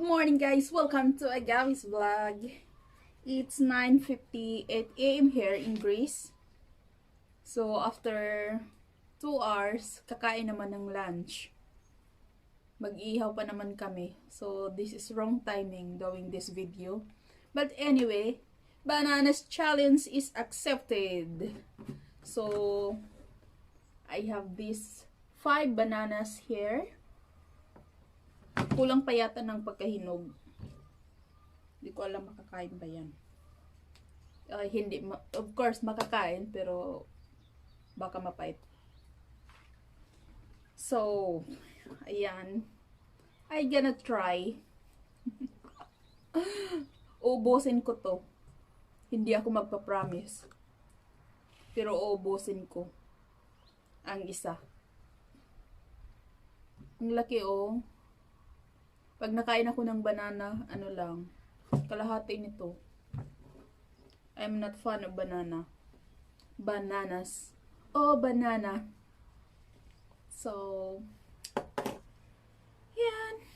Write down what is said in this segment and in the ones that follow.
morning guys, welcome to Agavi's vlog. It's 9:58 a.m. here in Greece. So after 2 hours, kakain naman ng lunch. Mag-ihaw pa naman kami. So this is wrong timing doing this video. But anyway, bananas challenge is accepted. So I have these 5 bananas here. Kulang pa yata ng pagkahinog. Hindi ko alam makakain ba yan. Hindi, of course makakain, pero baka mapait. So, ayan. I gonna try. Uubusin ko to. Hindi ako magpa-promise. Pero uubusin ko ang isa. Ang laki oh. Pag nakain ako ng banana, ano lang, kalahati nito. I'm not fan of banana. Bananas. Oh, banana. So, yan.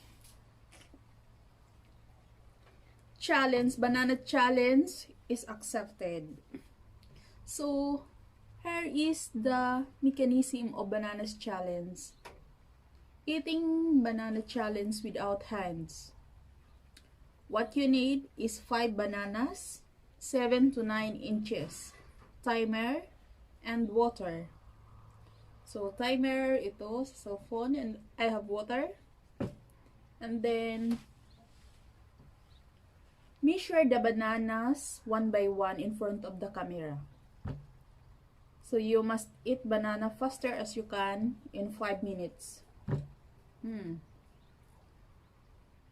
Challenge, banana challenge is accepted. So, here is the mechanism of bananas challenge. Eating banana challenge without hands. What you need is 5 bananas, 7 to 9 inches, timer, and water. So timer, ito sa cellphone, and I have water. And then measure the bananas one by one in front of the camera. So you must eat banana faster as you can in 5 minutes.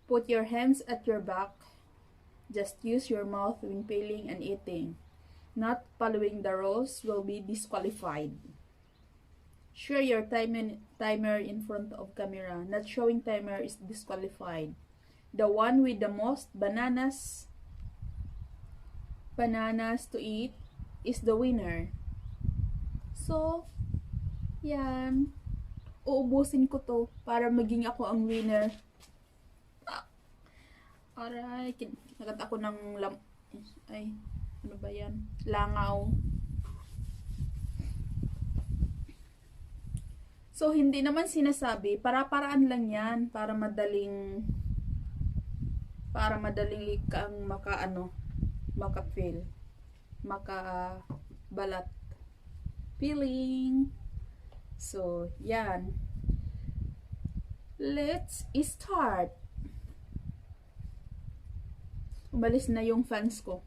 Put your hands at your back. Just use your mouth when peeling and eating. Not following the rules will be disqualified. Show your timer in front of camera. Not showing timer is disqualified. The one with the most bananas to eat is the winner. So, yan. Uubusin ko to para maging ako ang winner. Alright. Nagat ako ng ay, ano ba yan? Langaw. So, hindi naman sinasabi. Para-paraan lang yan. Para madaling kang maka-feel. Maka-balat. Feeling. So, yan. Let's start. Umalis na yung fans ko.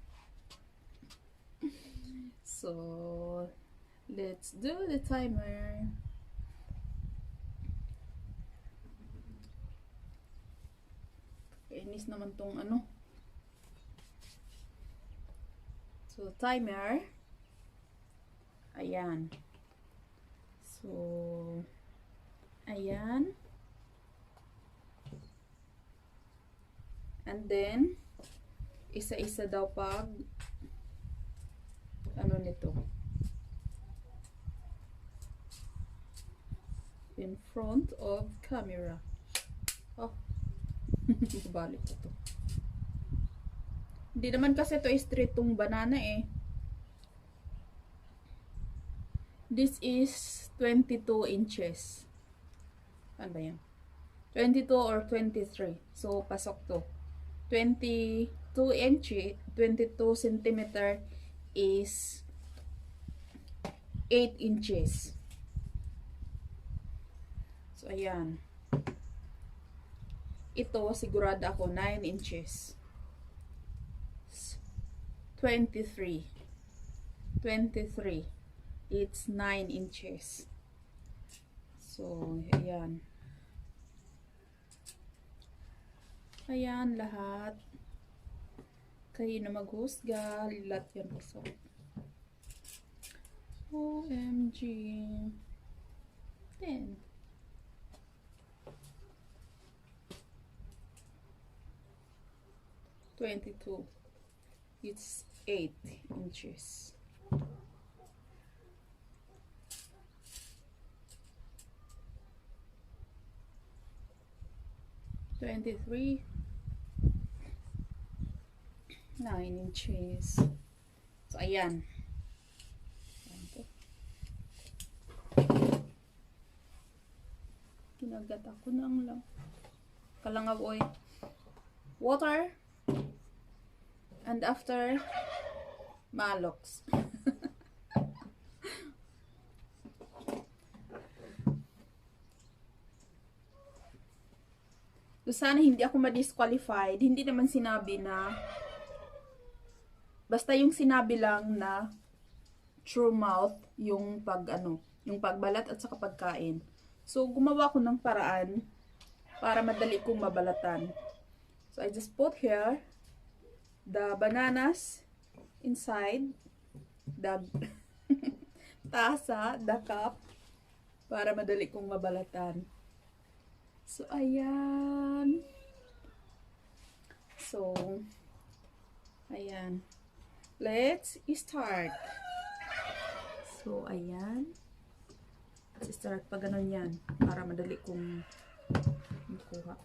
So, let's do the timer. Kainis naman tong ano. So, timer. Ayan. So, ayan. And then, isa-isa daw pag ano nito. In front of camera. Oh. Balik ito. Hindi naman kasi ito straight tong banana eh. This is 22 inches. Ano ba yan? 22 or 23. So, pasok to. 22 centimeter is 8 inches. So, ayan. Ito, sigurado ako, 9 inches. 23. It's 9 inches. So, ayan. Ayan, lahat. Kayo na maghusga. Lahat yan pasok. OMG. 10. It's 8 inches. 23, 9 inches. So, ayan. Kinagat ako ng lang. Kalangaw oy. Water. And after, malox. So, sana hindi ako ma-disqualified. Hindi naman sinabi na, basta yung sinabi lang na true mouth yung yung pagbalat at saka pagkain. So, gumawa ko ng paraan para madali kong mabalatan. So, I just put here the bananas inside the tasa, the cup, para madali kong mabalatan. So, ayan. So, ayan. Let's start. So, ayan. Let's start pa ganun yan. Para madali kong makuha.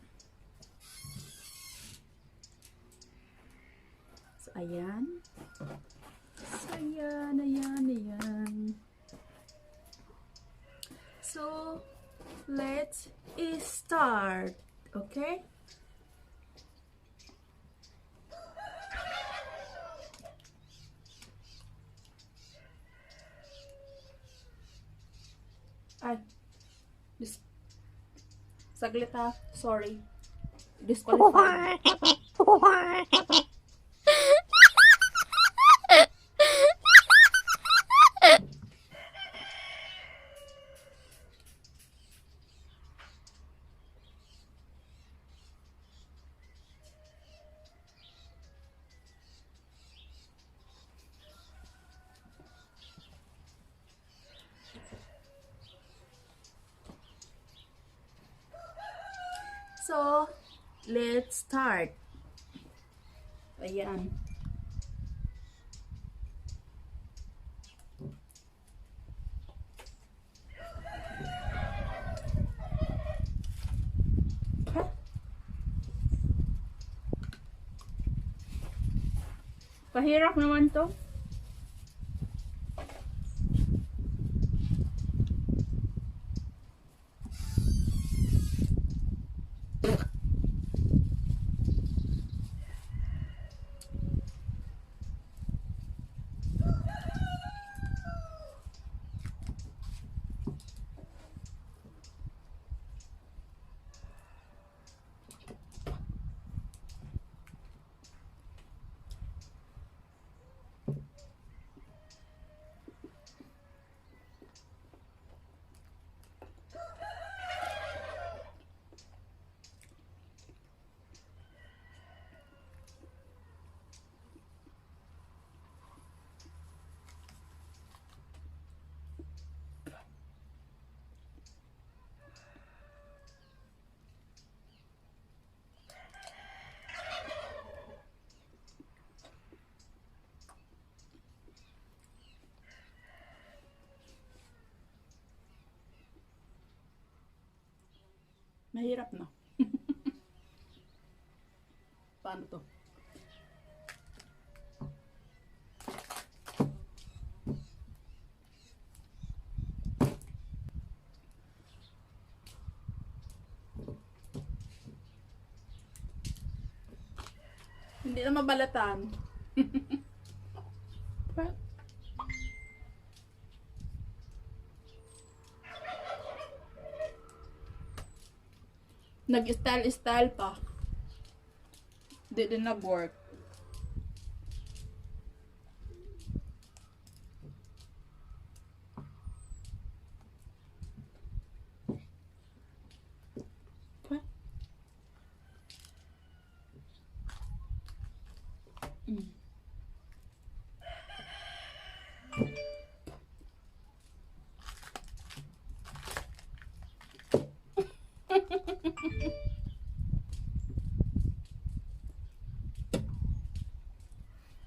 So, ayan. So, ayan, ayan, ayan. So, let's start. Okay? Ay. Saglit ha. Sorry. Disqualified. So, let's start. Ayan. Pahirap naman to. Mahirap na. Paano to? Hindi na mabalatan. Nag-style-style pa. Hindi din nag-work.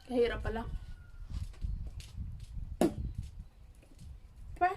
Kahirap pala. Pa?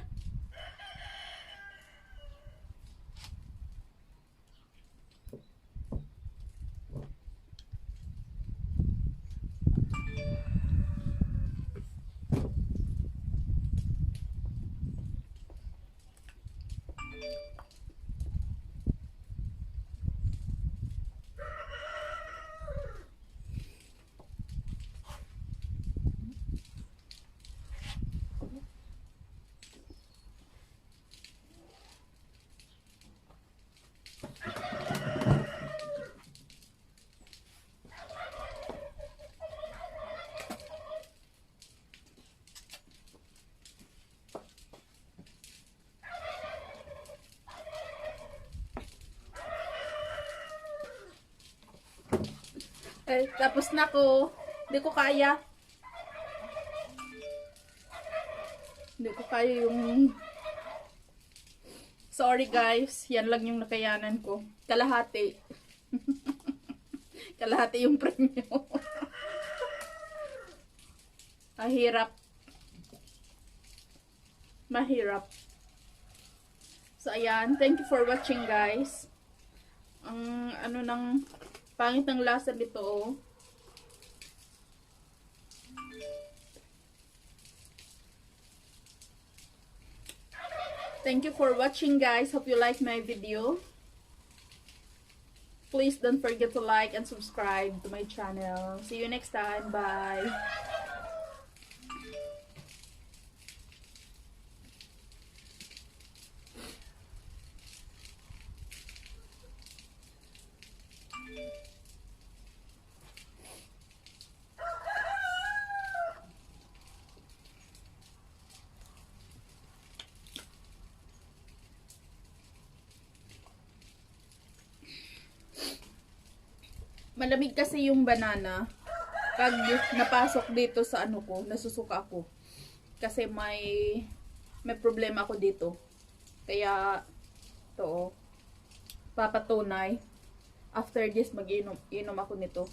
Eh, tapos na ko. Hindi ko kaya. Hindi ko kaya yung... Sorry guys. Yan lang yung nakayanan ko. Kalahati. Kalahati yung premyo. Mahirap. Mahirap. So, ayan. Thank you for watching, guys. Ang, ano nang, pangit ng lasa nito, oh. Thank you for watching, guys. Hope you like my video. Please don't forget to like and subscribe to my channel. See you next time. Bye. Malamig kasi yung banana. Pag napasok dito sa ano ko, nasusuka ako. Kasi may problema ako dito. Kaya to papatunay. After this inom ako nito.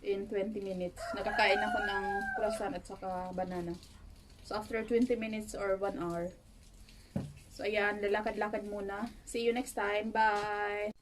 In 20 minutes. Nakakain ako ng croissant at saka banana. So after 20 minutes or 1 hour. So ayan, lalakad-lakad muna. See you next time. Bye.